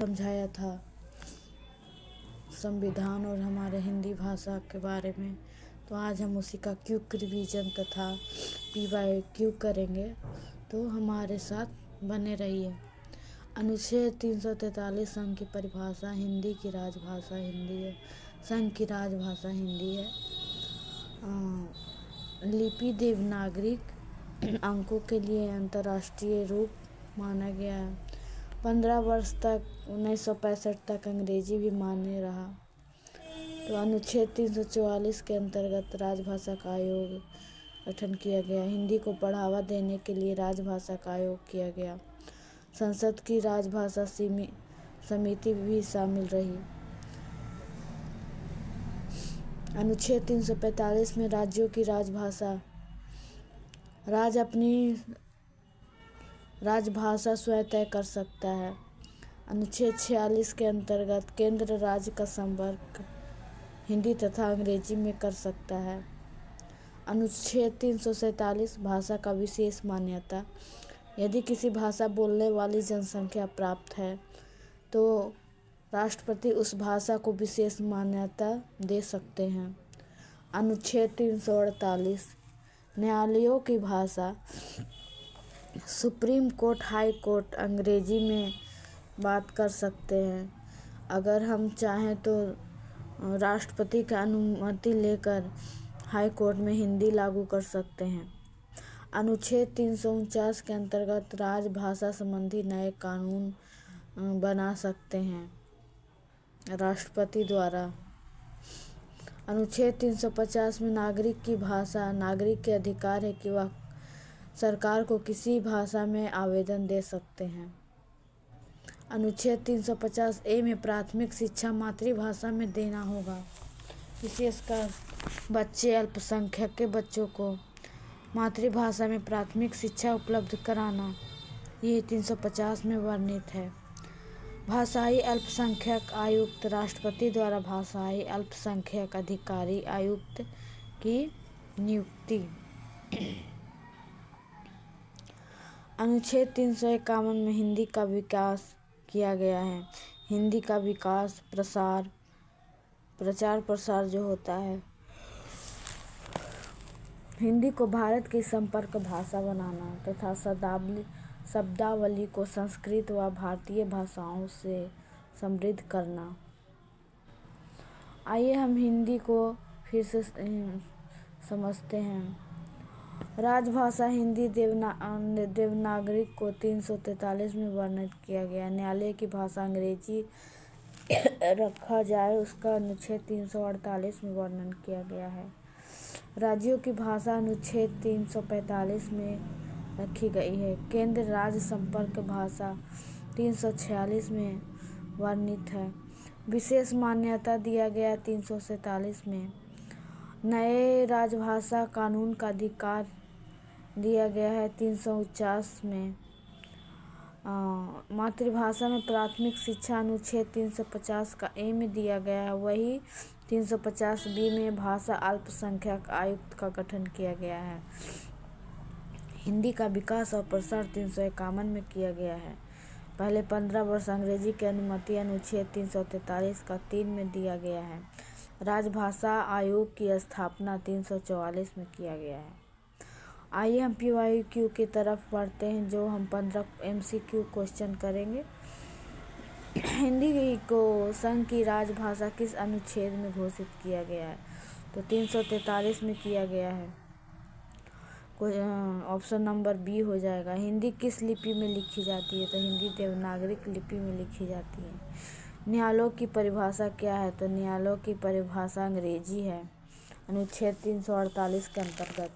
समझाया था संविधान और हमारे हिंदी भाषा के बारे में। तो आज हम उसी का क्विक रिवीजन तथा PYQ करेंगे, तो हमारे साथ बने रहिए। अनुच्छेद 343 संघ की परिभाषा हिंदी की राजभाषा हिंदी है। संघ की राजभाषा हिंदी है। लिपि देवनागरी अंकों के लिए अंतर्राष्ट्रीय रूप माना गया है। 15 वर्ष तक 1965 तक अंग्रेजी भी मान्य रहा। तो अनुच्छेद 344 के अंतर्गत राजभाषा का आयोग गठन किया गया। हिंदी को बढ़ावा देने के लिए राजभाषा का आयोग किया गया। संसद की राजभाषा समिति भी शामिल रही। अनुच्छेद 345 में राज्यों की राजभाषा, राज्य अपनी राजभाषा स्वयं तय कर सकता है। अनुच्छेद 46 के अंतर्गत केंद्र राज्य का संपर्क हिंदी तथा अंग्रेजी में कर सकता है। अनुच्छेद 347 भाषा का विशेष मान्यता, यदि किसी भाषा बोलने वाली जनसंख्या प्राप्त है तो राष्ट्रपति उस भाषा को विशेष मान्यता दे सकते हैं। अनुच्छेद 348 न्यायालयों की भाषा, सुप्रीम कोर्ट हाई कोर्ट अंग्रेजी में बात कर सकते हैं। अगर हम चाहें तो राष्ट्रपति की अनुमति लेकर हाई कोर्ट में हिंदी लागू कर सकते हैं। अनुच्छेद 349 के अंतर्गत राजभाषा संबंधी नए कानून बना सकते हैं राष्ट्रपति द्वारा। अनुच्छेद 350 में नागरिक की भाषा, नागरिक के अधिकार है कि वह सरकार को किसी भाषा में आवेदन दे सकते हैं। अनुच्छेद 350A में प्राथमिक शिक्षा मातृभाषा में देना होगा, विशेषकर बच्चे अल्पसंख्यक के बच्चों को मातृभाषा में प्राथमिक शिक्षा उपलब्ध कराना, ये 350 में वर्णित है। भाषाई अल्पसंख्यक आयुक्त, राष्ट्रपति द्वारा भाषाई अल्पसंख्यक अधिकारी आयुक्त की नियुक्ति। अनुच्छेद 351 में हिंदी का विकास किया गया है। हिंदी का विकास, प्रचार प्रसार जो होता है, हिंदी को भारत की संपर्क भाषा बनाना तथा शब्दावली को संस्कृत व भारतीय भाषाओं से समृद्ध करना। आइए हम हिंदी को फिर से समझते हैं। राजभाषा हिंदी देवनागरी को 343 में वर्णित किया गया। न्यायालय की भाषा अंग्रेजी रखा जाए उसका अनुच्छेद 348 में वर्णन किया गया है। राज्यों की भाषा अनुच्छेद 345 में रखी गई है। केंद्र राज्य संपर्क भाषा 346 में वर्णित है। विशेष मान्यता दिया गया 347 में। नए राजभाषा कानून का अधिकार दिया गया है 349 में। मातृभाषा में प्राथमिक शिक्षा अनुच्छेद 350 का ए में दिया गया है। वही 350B में भाषा अल्पसंख्यक आयुक्त का गठन किया गया है। हिंदी का विकास और प्रसार 351 में किया गया है। पहले 15 वर्ष अंग्रेजी की अनुमति अनुच्छेद 343 का 3 में दिया गया है। राजभाषा आयोग की स्थापना 344 में किया गया है। आइए हम PYQ की तरफ बढ़ते हैं, जो हम 15 MCQ क्वेश्चन करेंगे। हिंदी को संघ की राजभाषा किस अनुच्छेद में घोषित किया गया है? तो 343 में किया गया है। ऑप्शन नंबर बी हो जाएगा। हिंदी किस लिपि में लिखी जाती है? तो हिंदी देवनागरी लिपि में लिखी जाती है। न्यायालयों की परिभाषा क्या है? तो न्यायालयों की परिभाषा अंग्रेजी है, अनुच्छेद 348 के अंतर्गत।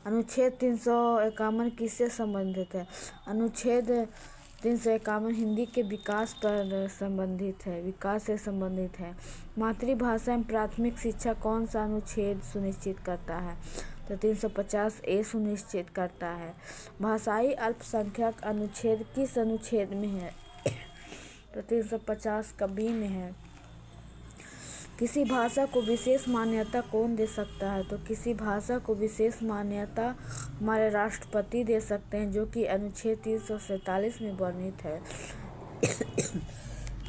अनुच्छेद 351 किससे संबंधित है? अनुच्छेद 351 हिंदी के विकास पर संबंधित है, विकास से संबंधित है। मातृभाषा में प्राथमिक शिक्षा कौन सा अनुच्छेद सुनिश्चित करता है? तो 350A सुनिश्चित करता है। भाषाई अल्पसंख्यक अनुच्छेद किस अनुच्छेद में है? तो 350 का बी में है। किसी भाषा को विशेष मान्यता कौन दे सकता है? तो किसी भाषा को विशेष मान्यता हमारे राष्ट्रपति दे सकते हैं, जो कि अनुच्छेद 347 में वर्णित है।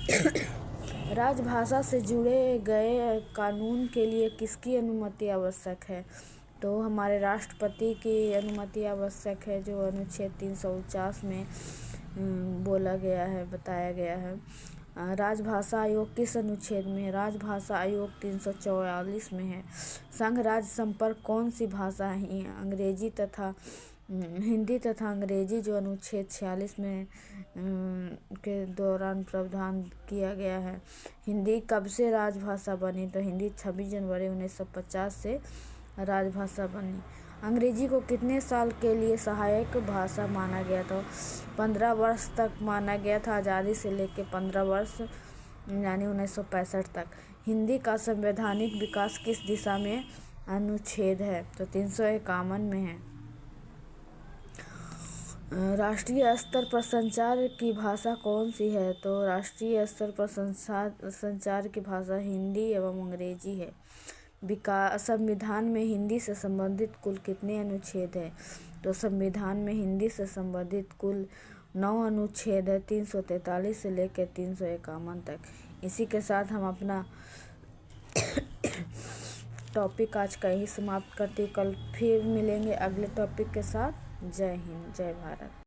राजभाषा से जुड़े गए कानून के लिए किसकी अनुमति आवश्यक है? तो हमारे राष्ट्रपति की अनुमति आवश्यक है, जो अनुच्छेद 349 में बोला गया है, बताया गया है। राजभाषा आयोग किस अनुच्छेद में है? राजभाषा आयोग 344 में है। संघ राज्य संपर्क कौन सी भाषा है? अंग्रेजी तथा हिंदी तथा अंग्रेजी, जो अनुच्छेद 46 में के दौरान प्रावधान किया गया है। हिंदी कब से राजभाषा बनी? तो हिंदी 26 जनवरी 1950 से राजभाषा बनी। अंग्रेजी को कितने साल के लिए सहायक भाषा माना गया था? 15 वर्ष तक माना गया था, आज़ादी से लेकर 15 वर्ष यानी 1965 तक। हिंदी का संवैधानिक विकास किस दिशा में अनुच्छेद है? तो 351 में है। राष्ट्रीय स्तर पर संचार की भाषा कौन सी है? तो राष्ट्रीय स्तर पर संचार की भाषा हिंदी एवं अंग्रेजी है। संविधान में हिंदी से संबंधित कुल कितने अनुच्छेद हैं? तो संविधान में हिंदी से संबंधित कुल 9 अनुच्छेद है, 343 से लेकर 351 तक। इसी के साथ हम अपना टॉपिक आज का ही समाप्त करते। कल फिर मिलेंगे अगले टॉपिक के साथ। जय हिंद, जय भारत।